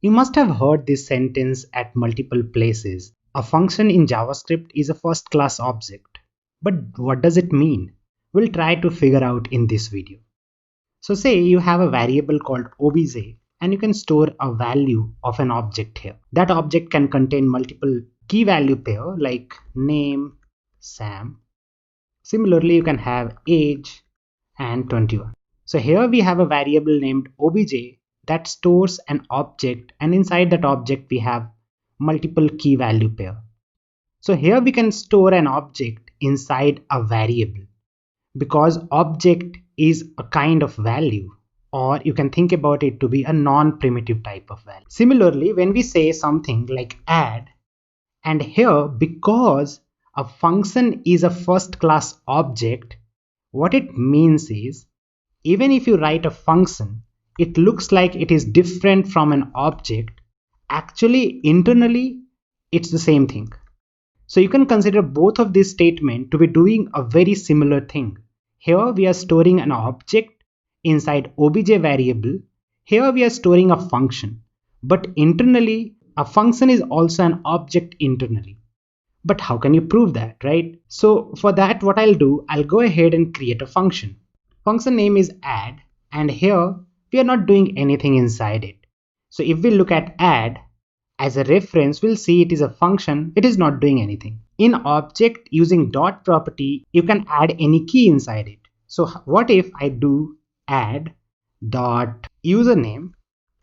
You must have heard this sentence at multiple places. A function in JavaScript is a first class object. But what does it mean? We'll try to figure out in this video. So say you have a variable called obj and you can store a value of an object here. That object can contain multiple key value pair like name, Sam. Similarly, you can have age and 21. So here we have a variable named obj that stores an object, and inside that object we have multiple key value pair. So here we can store an object inside a variable because object is a kind of value, or you can think about it to be a non-primitive type of value. Similarly, when we say something like add, and here because a function is a first class object, what it means is even if you write a function, it looks like it is different from an object. Actually, internally, it's the same thing. So you can consider both of these statements to be doing a very similar thing. Here we are storing an object inside obj variable. Here we are storing a function. But internally, a function is also an object internally. But how can you prove that, right? So for that, what I'll do, I'll go ahead and create a function. Function name is add, and here we are not doing anything inside it. So if we look at add as a reference, we'll see it is a function. It is not doing anything. In object using dot property, you can add any key inside it. So what if I do add dot username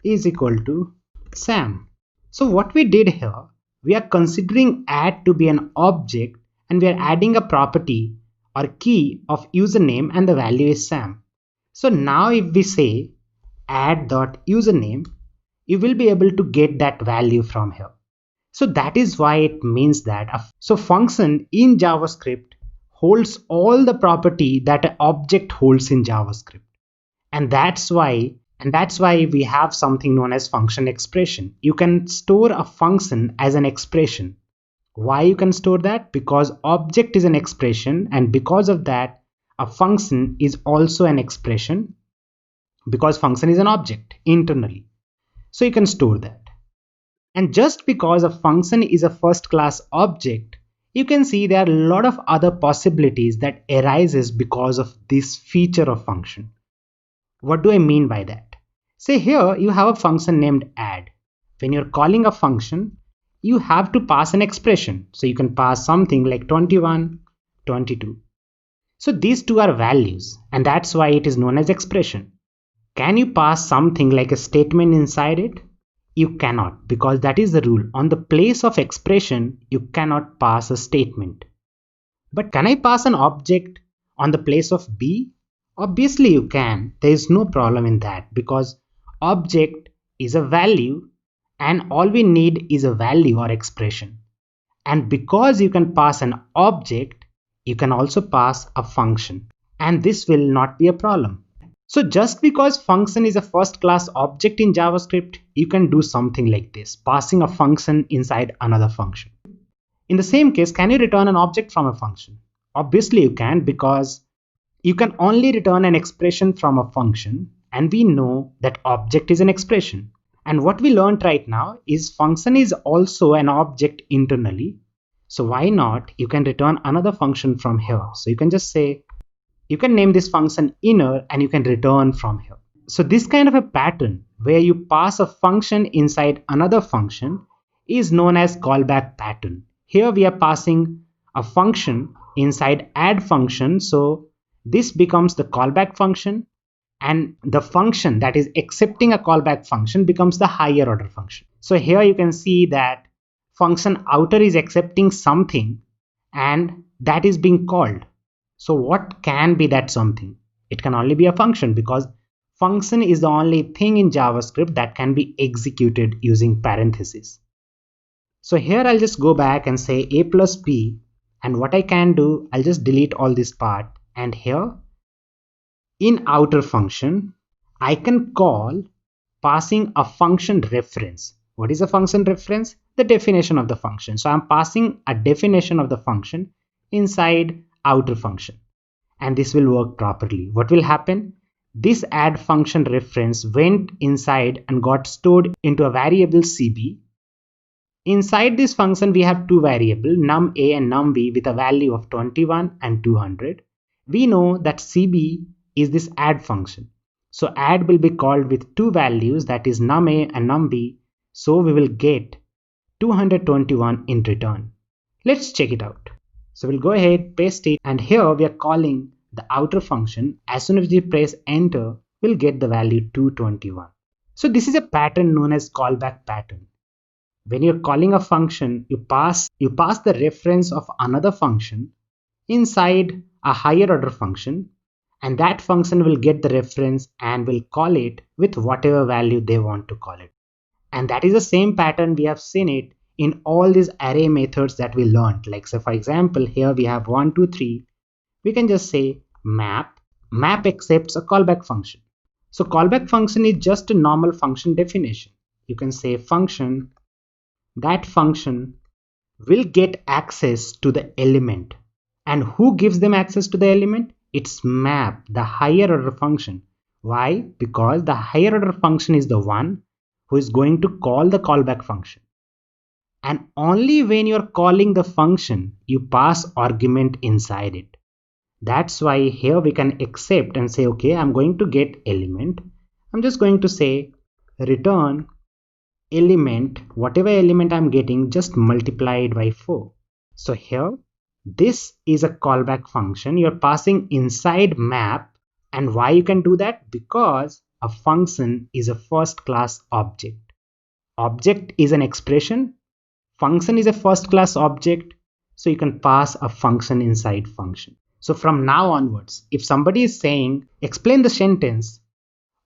is equal to Sam? So what we did here, we are considering add to be an object and we are adding a property or key of username and the value is Sam. So now if we say add.username, you will be able to get that value from here. So that is why it means that so function in JavaScript holds all the property that an object holds in JavaScript. And that's why we have something known as function expression. You can store a function as an expression. Why you can store that? Because object is an expression, and because of that, a function is also an expression because function is an object internally. So you can store that. And just because a function is a first class object, you can see there are a lot of other possibilities that arises because of this feature of function. What do I mean by that? Say here you have a function named add. When you're calling a function, you have to pass an expression. So you can pass something like 21, 22. So these two are values, and that's why it is known as expression. Can you pass something like a statement inside it? You cannot, because that is the rule. On the place of expression, you cannot pass a statement. But can I pass an object on the place of B? Obviously you can. There is no problem in that because object is a value and all we need is a value or expression. And because you can pass an object, you can also pass a function. And this will not be a problem. So just because function is a first class object in JavaScript, you can do something like this, passing a function inside another function. In the same case, can you return an object from a function? Obviously you can, because you can only return an expression from a function, and we know that object is an expression. And what we learned right now is function is also an object internally. So why not? You can return another function from here. So you can just say, you can name this function inner and you can return from here. So this kind of a pattern where you pass a function inside another function is known as callback pattern. Here we are passing a function inside add function. So this becomes the callback function, and the function that is accepting a callback function becomes the higher order function. So here you can see that function outer is accepting something and that is being called. So what can be that something? It can only be a function, because function is the only thing in JavaScript that can be executed using parentheses. So here I'll just go back and say a plus b, and what I can do, I'll just delete all this part, and here in outer function, I can call passing a function reference. What is a function reference? The definition of the function. So I'm passing a definition of the function inside outer function, and this will work properly. What will happen? this add function reference went inside and got stored into a variable CB. Inside this function, we have two variables, num_a and num_b, with a value of 21 and 200. We know that CB is this add function. So add will be called with two values, that is num_a and num_b. So we will get 221 in return. Let's check it out. So we'll go ahead, paste it, and here we are calling the outer function. As soon as we press enter, we'll get the value 221. So this is a pattern known as callback pattern. When you're calling a function, you pass the reference of another function inside a higher order function, and that function will get the reference and will call it with whatever value they want to call it. And that is the same pattern we have seen it in all these array methods that we learned. Like, so for example, here we have 1, 2, 3. We can just say map. Map accepts a callback function. So callback function is just a normal function definition. You can say function. That function will get access to the element. And who gives them access to the element? It's map, the higher order function. Why? Because the higher order function is the one who is going to call the callback function. And only when you're calling the function, you pass argument inside it. That's why here we can accept and say, okay, I'm going to get element. I'm just going to say return element, whatever element I'm getting, just multiply it by 4. So here, this is a callback function. You're passing inside map. And why you can do that? Because a function is a first class object. Object is an expression. Function is a first class object. So you can pass a function inside function. So from now onwards, if somebody is saying, explain the sentence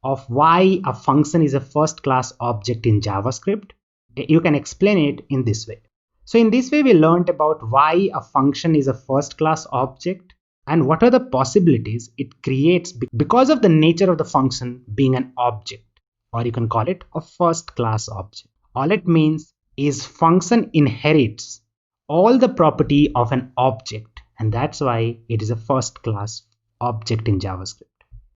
of why a function is a first class object in JavaScript, you can explain it in this way. So in this way, we learned about why a function is a first class object and what are the possibilities it creates because of the nature of the function being an object, or you can call it a first class object. All it means is function inherits all the property of an object, and that's why it is a first class object in JavaScript.